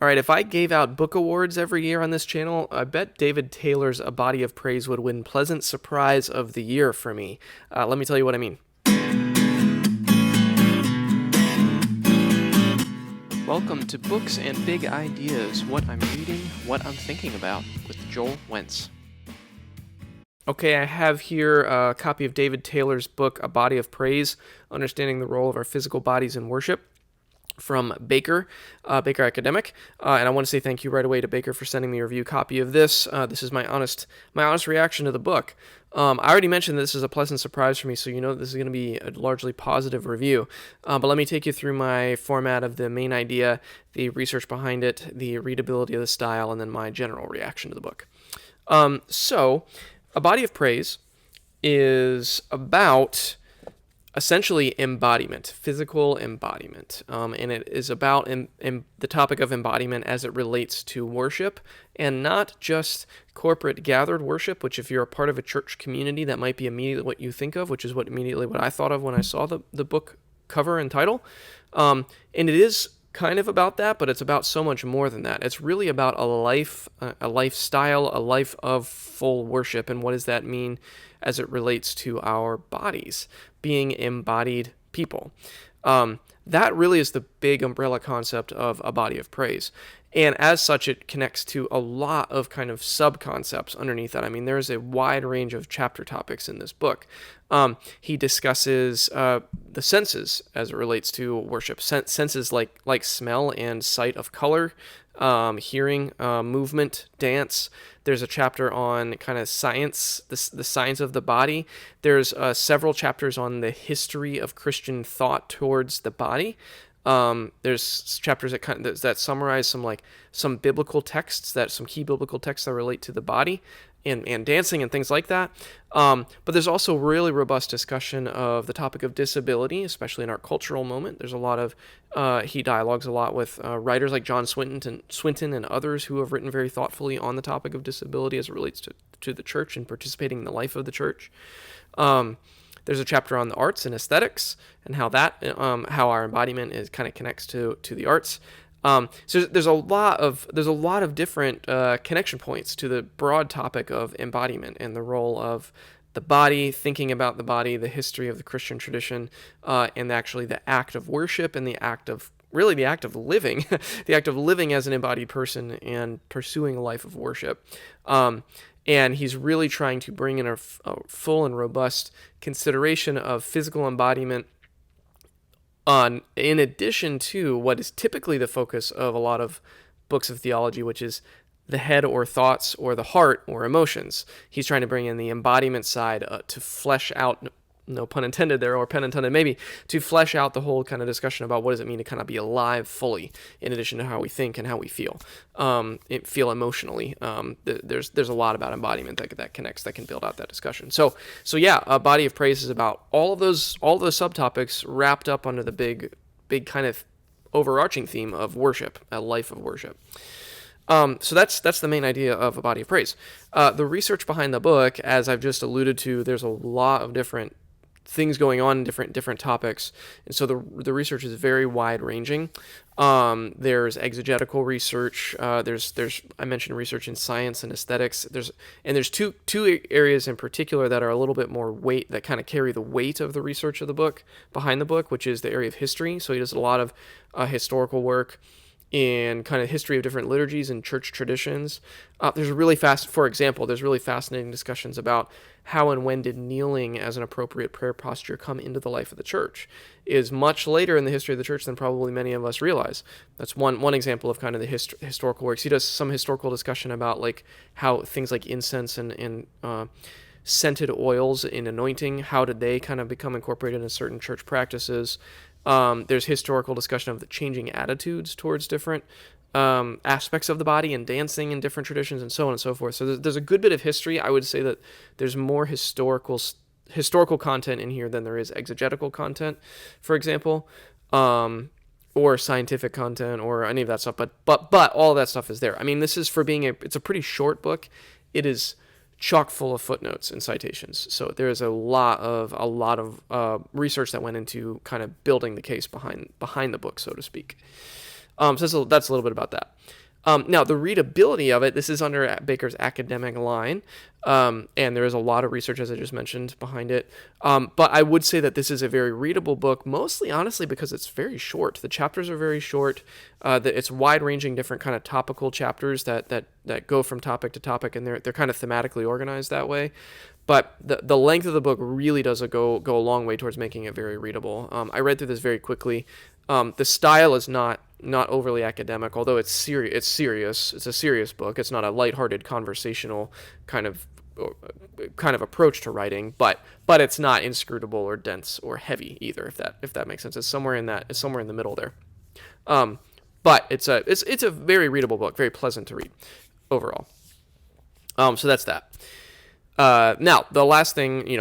All right, if I gave out book awards every year on this channel, I bet David Taylor's A Body of Praise would win Pleasant Surprise of the Year for me. Let me tell you what I mean. Welcome to Books and Big Ideas, what I'm reading, what I'm thinking about, with Joel Wentz. Okay, I have here a copy of David Taylor's book, A Body of Praise, Understanding the Role of Our Physical Bodies in Worship, from Baker Academic, and I want to say thank you right away to Baker for sending me a review copy of this. This is my honest reaction to the book. I already mentioned this is a pleasant surprise for me, so you know this is going to be a largely positive review. But let me take you through my format of the main idea, the research behind it, the readability of the style, and then my general reaction to the book. So, A Body of Praise is about essentially embodiment, physical embodiment, and it is about the topic of embodiment as it relates to worship, and not just corporate gathered worship, which if you're a part of a church community, that might be immediately what you think of, which is immediately what I thought of when I saw the book cover and title. And it is kind of about that, but it's about so much more than that. It's really about a lifestyle, a life of full worship, and what does that mean as it relates to our bodies, being embodied people. That really is the big umbrella concept of A Body of Praise. And as such, it connects to a lot of kind of sub-concepts underneath that. I mean, there's a wide range of chapter topics in this book. He discusses the senses as it relates to worship. Senses like smell and sight of color, hearing, movement, dance. There's a chapter on kind of science, the science of the body. There's several chapters on the history of Christian thought towards the body. There's chapters that summarize some biblical texts, some key biblical texts that relate to the body and dancing and things like that. But there's also really robust discussion of the topic of disability, especially in our cultural moment. There's a lot of he dialogues a lot with writers like John Swinton and others who have written very thoughtfully on the topic of disability as it relates to the church and participating in the life of the church. There's a chapter on the arts and aesthetics and how our embodiment kind of connects to the arts. So there's a lot of different connection points to the broad topic of embodiment and the role of the body, thinking about the body, the history of the Christian tradition, and actually the act of worship and the act of living, the act of living as an embodied person and pursuing a life of worship. And he's really trying to bring in a full and robust consideration of physical embodiment in addition to what is typically the focus of a lot of books of theology, which is the head or thoughts or the heart or emotions. He's trying to bring in the embodiment side to flesh out, no pun intended there, or pun intended maybe, to flesh out the whole kind of discussion about what does it mean to kind of be alive fully, in addition to how we think and how we feel emotionally. There's a lot about embodiment that connects, that can build out that discussion. So yeah, A Body of Praise is about all those subtopics wrapped up under the big kind of overarching theme of worship, a life of worship. So that's the main idea of A Body of Praise. The research behind the book, as I've just alluded to, there's a lot of different things going on in different topics, and so the research is very wide ranging. There's exegetical research. There's I mentioned research in science and aesthetics. There's two areas in particular that are a little bit more weight, that kind of carry the weight of the research of the book behind the book, which is the area of history. So he does a lot of historical work in kind of history of different liturgies and church traditions. There's really fascinating discussions about how and when did kneeling as an appropriate prayer posture come into the life of the church. Is much later in the history of the church than probably many of us realize. That's one example of kind of the historical works. He does some historical discussion about like how things like incense and scented oils in anointing, how did they kind of become incorporated in certain church practices. There's historical discussion of the changing attitudes towards different aspects of the body and dancing in different traditions and so on and so forth. So there's a good bit of history. I would say that there's more historical content in here than there is exegetical content, for example, or scientific content or any of that stuff. But all of that stuff is there. I mean, this is it's a pretty short book. It is chock full of footnotes and citations. So there's a lot of research that went into kind of building the case behind the book, so to speak. That's a little bit about that. Now, the readability of it, this is under Baker's academic line, and there is a lot of research, as I just mentioned, behind it. But I would say that this is a very readable book, mostly, honestly, because it's very short. The chapters are very short. It's wide-ranging, different kind of topical chapters that go from topic to topic, and they're kind of thematically organized that way. But the length of the book really does go a long way towards making it very readable. I read through this very quickly. The style is not overly academic, although it's serious. It's a serious book. It's not a lighthearted conversational kind of approach to writing, but it's not inscrutable or dense or heavy either. If that makes sense, it's somewhere in the middle there. But it's a very readable book, very pleasant to read overall. So that's that. Now the last thing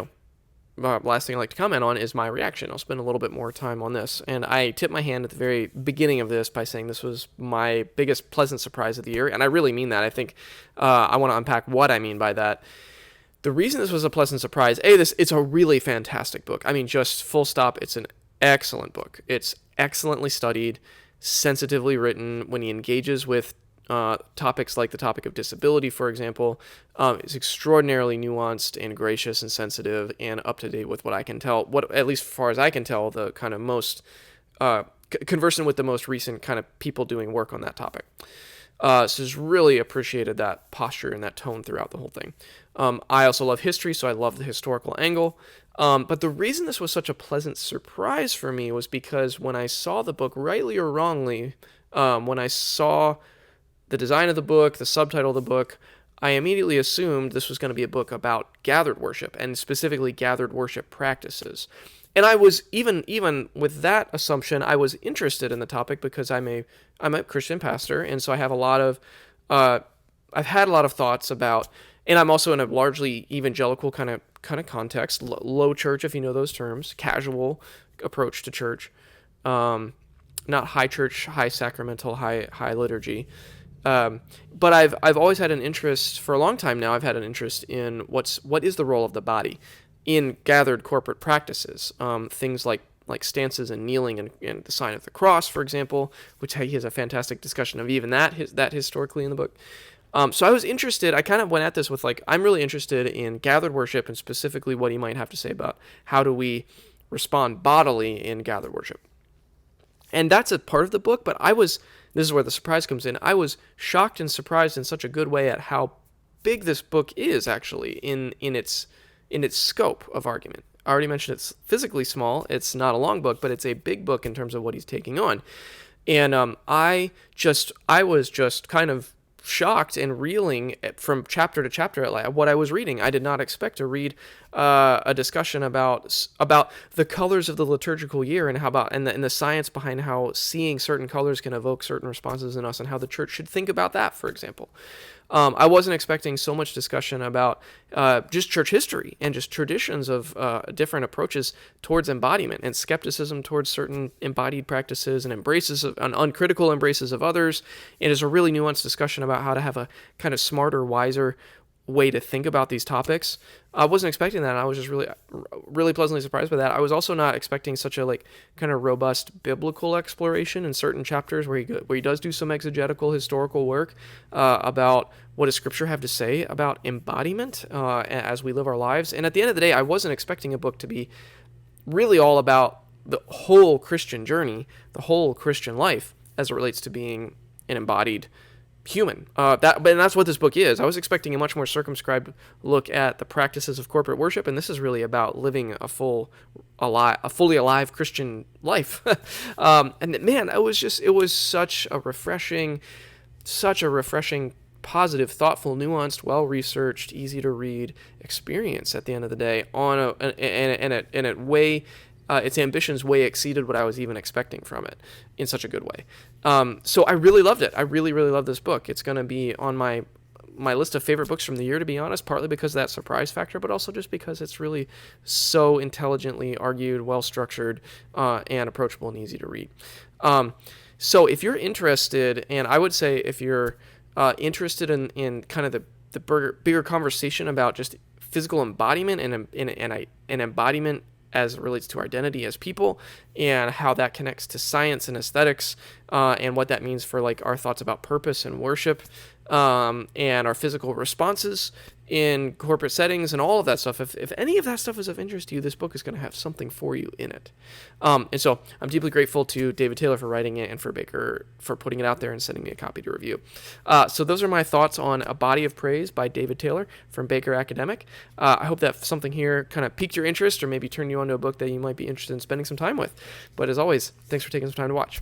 I'd like to comment on is my reaction. I'll spend a little bit more time on this. And I tipped my hand at the very beginning of this by saying this was my biggest pleasant surprise of the year. And I really mean that. I think I want to unpack what I mean by that. The reason this was a pleasant surprise, it's a really fantastic book. I mean, just full stop, it's an excellent book. It's excellently studied, sensitively written. When he engages with topics like the topic of disability, for example, is extraordinarily nuanced and gracious and sensitive and up to date with what I can tell, at least as far as I can tell, the kind of most conversant with the most recent kind of people doing work on that topic. So just really appreciated that posture and that tone throughout the whole thing. I also love history, so I love the historical angle. But the reason this was such a pleasant surprise for me was because when I saw the book, rightly or wrongly, when I saw the design of the book, the subtitle of the book, I immediately assumed this was going to be a book about gathered worship, and specifically gathered worship practices. And I was, even with that assumption, I was interested in the topic because I'm a Christian pastor, and so I have I've had a lot of thoughts about, and I'm also in a largely evangelical kind of context, low church, if you know those terms, casual approach to church, not high church, high sacramental, high liturgy. But I've always had an interest, for a long time now, I've had an interest in what is the role of the body in gathered corporate practices. Things like stances and kneeling and the sign of the cross, for example, which he has a fantastic discussion of even that historically in the book. So I was interested, I kind of went at this with I'm really interested in gathered worship and specifically what he might have to say about how do we respond bodily in gathered worship. And that's a part of the book, but this is where the surprise comes in. I was shocked and surprised in such a good way at how big this book is actually in its scope of argument. I already mentioned it's physically small. It's not a long book, but it's a big book in terms of what he's taking on. And I was just kind of shocked and reeling from chapter to chapter at what I was reading. I did not expect to read a discussion about the colors of the liturgical year and and the science behind how seeing certain colors can evoke certain responses in us and how the church should think about that, for example. I wasn't expecting so much discussion about just church history and just traditions of different approaches towards embodiment and skepticism towards certain embodied practices and uncritical embraces of others. It is a really nuanced discussion about how to have a kind of smarter, wiser way to think about these topics. I wasn't expecting that. And I was just really, really pleasantly surprised by that. I was also not expecting such a kind of robust biblical exploration in certain chapters where he does do some exegetical historical work about what does Scripture have to say about embodiment as we live our lives. And at the end of the day, I wasn't expecting a book to be really all about the whole Christian journey, the whole Christian life as it relates to being an embodied human. But that's what this book is. I was expecting a much more circumscribed look at the practices of corporate worship, and this is really about living a fully alive Christian life. And man, it was such a refreshing, positive, thoughtful, nuanced, well-researched, easy to read experience at the end of the day its ambitions way exceeded what I was even expecting from it in such a good way. So I really loved it. I really, really love this book. It's going to be on my list of favorite books from the year, to be honest, partly because of that surprise factor, but also just because it's really so intelligently argued, well-structured, and approachable and easy to read. So if you're interested, and I would say if you're interested in kind of the bigger conversation about just physical embodiment and embodiment as it relates to our identity as people, and how that connects to science and aesthetics, and what that means for like our thoughts about purpose and worship, and our physical responses in corporate settings and all of that stuff. If any of that stuff is of interest to you, this book is going to have something for you in it. And so I'm deeply grateful to David Taylor for writing it and for Baker for putting it out there and sending me a copy to review. So those are my thoughts on A Body of Praise by David Taylor from Baker Academic. I hope that something here kind of piqued your interest or maybe turned you onto a book that you might be interested in spending some time with. But as always, thanks for taking some time to watch.